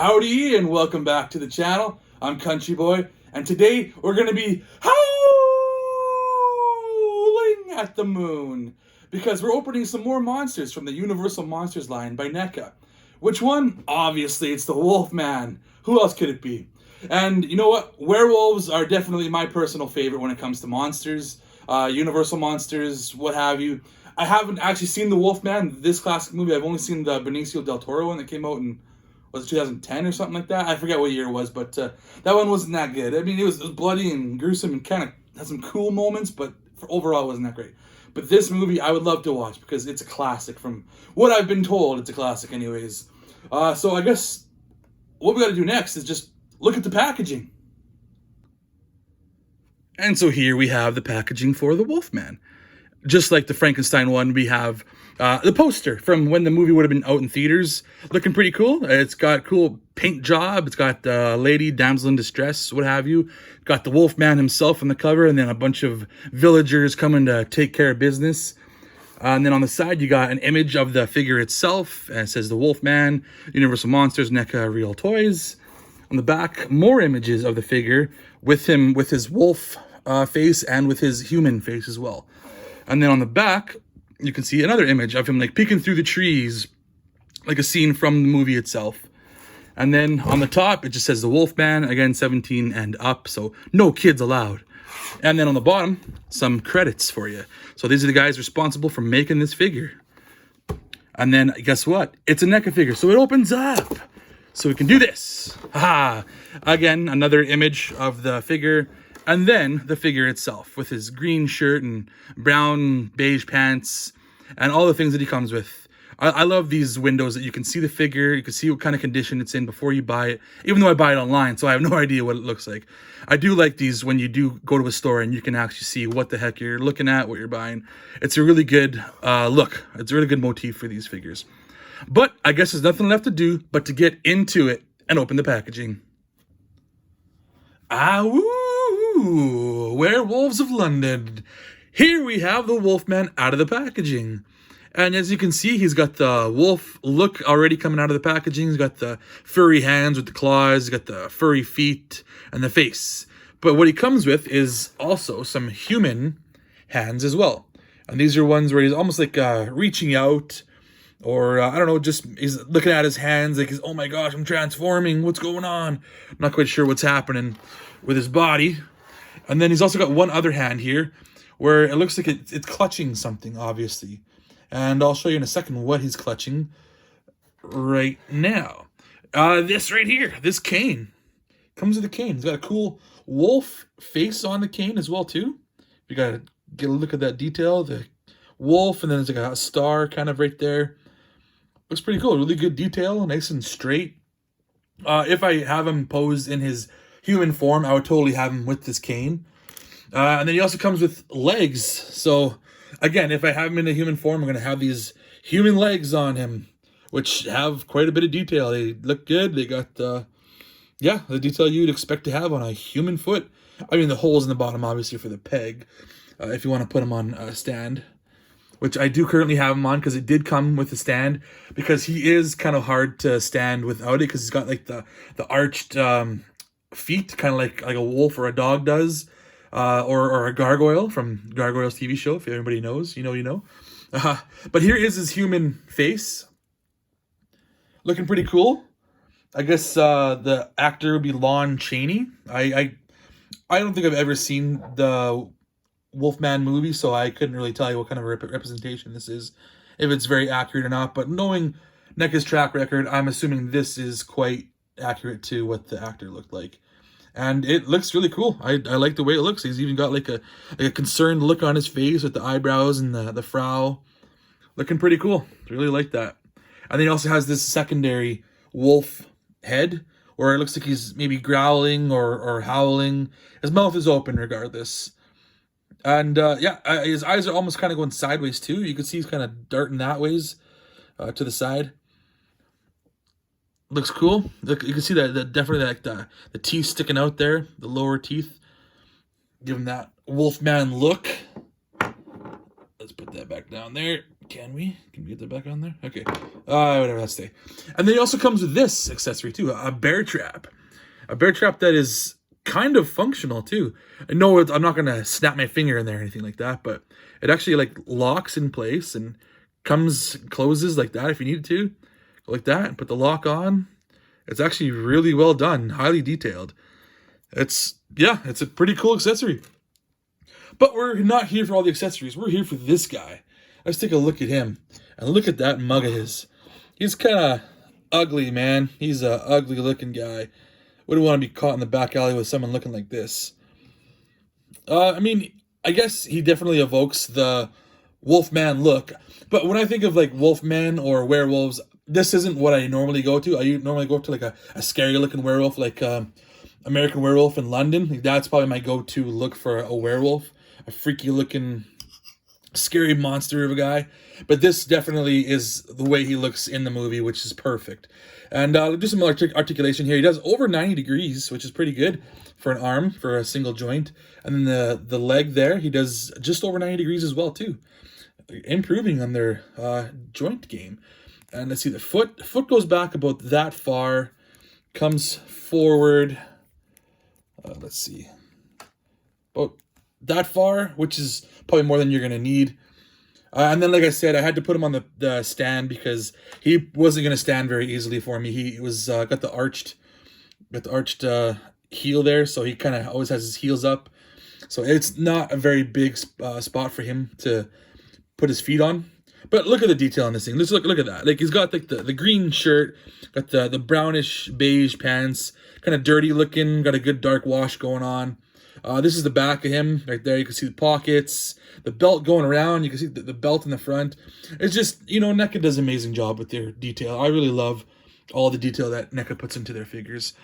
Howdy and welcome back to the channel. I'm Country Boy, and today we're going to be howling at the moon because we're opening some more monsters from the Universal Monsters line by NECA. Which one? Obviously, it's the Wolfman. Who else could it be? And you know what? Werewolves are definitely my personal favorite when it comes to monsters, Universal monsters, what have you. I haven't actually seen the Wolfman, this classic movie. I've only seen the Benicio del Toro one that came out in, was it 2010 or something like that? I forget what year it was, but that one wasn't that good. I mean, it was bloody and gruesome and kind of had some cool moments, but overall it wasn't that great. But this movie I would love to watch because it's a classic. From what I've been told, it's a classic anyways. So I guess what we got to do next is just look at the packaging. And so here we have the packaging for the Wolfman. Just like the Frankenstein one, we have the poster from when the movie would have been out in theaters. Looking pretty cool. It's got cool paint job. It's got lady, damsel in distress, what have you. Got the Wolfman himself on the cover, and then a bunch of villagers coming to take care of business. And then on the side, you got an image of the figure itself. And it says the Wolfman, Universal Monsters, NECA Real Toys. On the back, more images of the figure with him, with his wolf face and with his human face as well. And then on the back, you can see another image of him like peeking through the trees, like a scene from the movie itself. And then on the top, it just says the Wolfman, again, 17 and up, so no kids allowed. And then on the bottom, some credits for you. So these are the guys responsible for making this figure. And then guess what? It's a NECA figure, so it opens up. So we can do this. Haha. Again, another image of the figure. And then the figure itself with his green shirt and brown beige pants and all the things that he comes with. I love these windows that you can see the figure. You can see what kind of condition it's in before you buy it. Even though I buy it online, so I have no idea what it looks like. I do like these when you do go to a store and you can actually see what the heck you're looking at, what you're buying. It's a really good look. It's a really good motif for these figures. But I guess there's nothing left to do but to get into it and open the packaging. Woo! Werewolves of London. Here we have the Wolfman out of the packaging. And as you can see, he's got the wolf look already coming out of the packaging. He's got the furry hands with the claws. He's got the furry feet and the face. But what he comes with is also some human hands as well. And these are ones where he's almost like reaching out. Or, I don't know, just he's looking at his hands like, oh my gosh, I'm transforming. What's going on? I'm not quite sure what's happening with his body. And then he's also got one other hand here where it looks like it's clutching something, obviously. And I'll show you in a second what he's clutching right now. This right here, this cane. Comes with a cane. He's got a cool wolf face on the cane as well, too. You got to get a look at that detail. The wolf, and then there's like a star kind of right there. Looks pretty cool. Really good detail. Nice and straight. If I have him posed in his human form, I would totally have him with this cane. And then he also comes with legs. So, again, if I have him in a human form, I'm going to have these human legs on him, which have quite a bit of detail. They look good. They got, the detail you'd expect to have on a human foot. I mean, the holes in the bottom, obviously, for the peg, if you want to put him on a stand. Which I do currently have him on because it did come with a stand. Because he is kind of hard to stand without it. Because he's got like the arched feet. Kind of like a wolf or a dog does. Or a gargoyle from Gargoyle's TV show. If everybody knows, you know. But here is his human face. Looking pretty cool. I guess the actor would be Lon Chaney. I don't think I've ever seen the Wolfman movie, so I couldn't really tell you what kind of representation this is, if it's very accurate or not. But knowing NECA's track record, I'm assuming this is quite accurate to what the actor looked like. And it looks really cool. I like the way it looks. He's even got like a concerned look on his face with the eyebrows and the frown. Looking pretty cool. Really like that. And then he also has this secondary wolf head, where it looks like he's maybe growling or howling. His mouth is open regardless. And, his eyes are almost kind of going sideways, too. You can see he's kind of darting that ways to the side. Looks cool. Look, you can see that definitely like the teeth sticking out there, the lower teeth. Give him that Wolfman look. Let's put that back down there. Can we get that back on there? Okay. Whatever, let's stay. And then he also comes with this accessory too, a bear trap. A bear trap that is kind of functional too. I know I'm not going to snap my finger in there or anything like that, but it actually like locks in place and closes like that if you need to. Go like that and put the lock on. It's actually really well done, highly detailed. It's a pretty cool accessory. But we're not here for all the accessories. We're here for this guy. Let's take a look at him. And look at that mug of his. He's kind of ugly, man. He's a ugly looking guy. Wouldn't want to be caught in the back alley with someone looking like this. I mean, I guess he definitely evokes the Wolfman look. But when I think of like Wolfman or werewolves, this isn't what I normally go to. I normally go to like a scary looking werewolf, like American Werewolf in London. Like, that's probably my go-to look for a werewolf. A freaky looking, scary monster of a guy. But this definitely is the way he looks in the movie, which is perfect. And I'll do some articulation here. He does over 90 degrees, which is pretty good for an arm, for a single joint. And then the leg there, he does just over 90 degrees as well, too. Improving on their joint game. And let's see, the foot goes back about that far, comes forward, let's see, about that far, which is probably more than you're going to need. And then, like I said, I had to put him on the stand because he wasn't going to stand very easily for me. He was got the arched heel there, so he kind of always has his heels up. So it's not a very big spot for him to put his feet on. But look at the detail on this thing. Let's look at that. Like, he's got like the green shirt, got the brownish beige pants, kind of dirty looking, got a good dark wash going on. This is the back of him right there. You can see the pockets, the belt going around. You can see the belt in the front. It's just, NECA does an amazing job with their detail. I really love all the detail that NECA puts into their figures.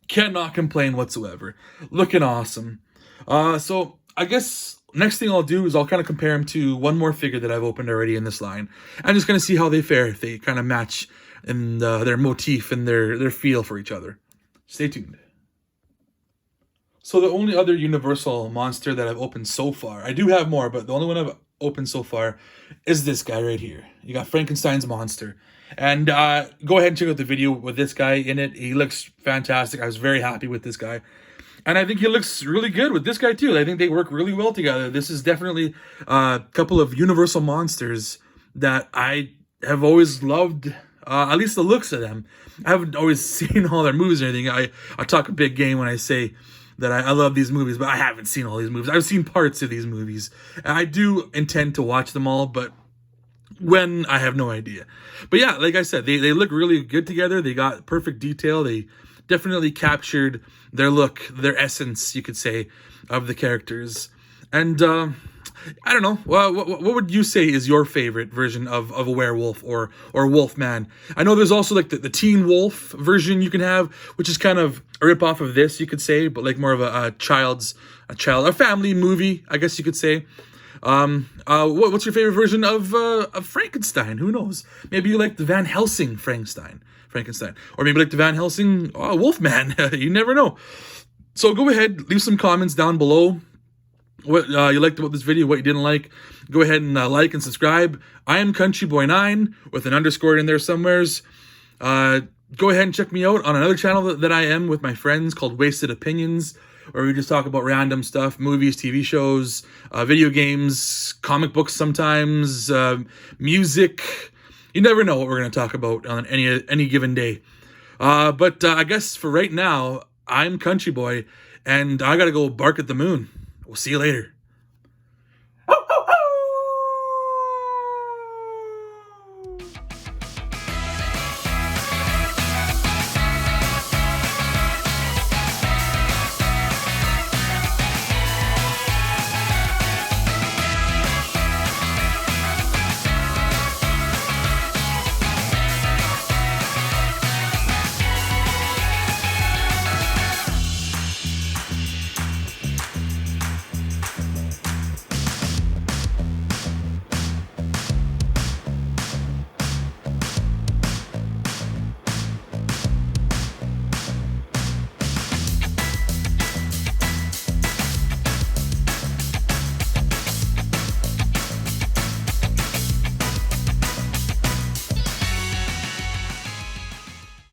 Cannot complain whatsoever. Looking awesome. So I guess next thing I'll do is I'll kind of compare him to one more figure that I've opened already in this line. I'm just going to see how they fare, if they kind of match in their motif and their feel for each other. Stay tuned. So the only other Universal monster that I've opened so far, I do have more, but the only one I've opened so far is this guy right here. You got Frankenstein's monster. And go ahead and check out the video with this guy in it. He looks fantastic. I was very happy with this guy. And I think he looks really good with this guy too. I think they work really well together. This is definitely a couple of Universal monsters that I have always loved, at least the looks of them. I haven't always seen all their movies or anything. I talk a big game when I say that I love these movies, but I haven't seen all these movies. I've seen parts of these movies. And I do intend to watch them all, but when, I have no idea. But yeah, like I said, they look really good together. They got perfect detail. They definitely captured their look, their essence, you could say, of the characters. And I don't know. What would you say is your favorite version of a werewolf or Wolfman? I know there's also like the Teen Wolf version you can have, which is kind of a rip-off of this, you could say, but like more of a family movie, I guess you could say. What's your favorite version of Frankenstein? Who knows? Maybe you like the Van Helsing Frankenstein, or maybe like the Van Helsing Wolfman. You never know. So go ahead, leave some comments down below. What you liked about this video, what you didn't like. Go ahead and like and subscribe. I am CountryBoy9 with an underscore in there somewheres. Go ahead and check me out on another channel that I am with my friends called Wasted Opinions, where we just talk about random stuff, movies, TV shows, video games, comic books sometimes, music. You never know what we're going to talk about on any given day. But I guess for right now, I'm Country Boy, and I got to go bark at the moon. We'll see you later.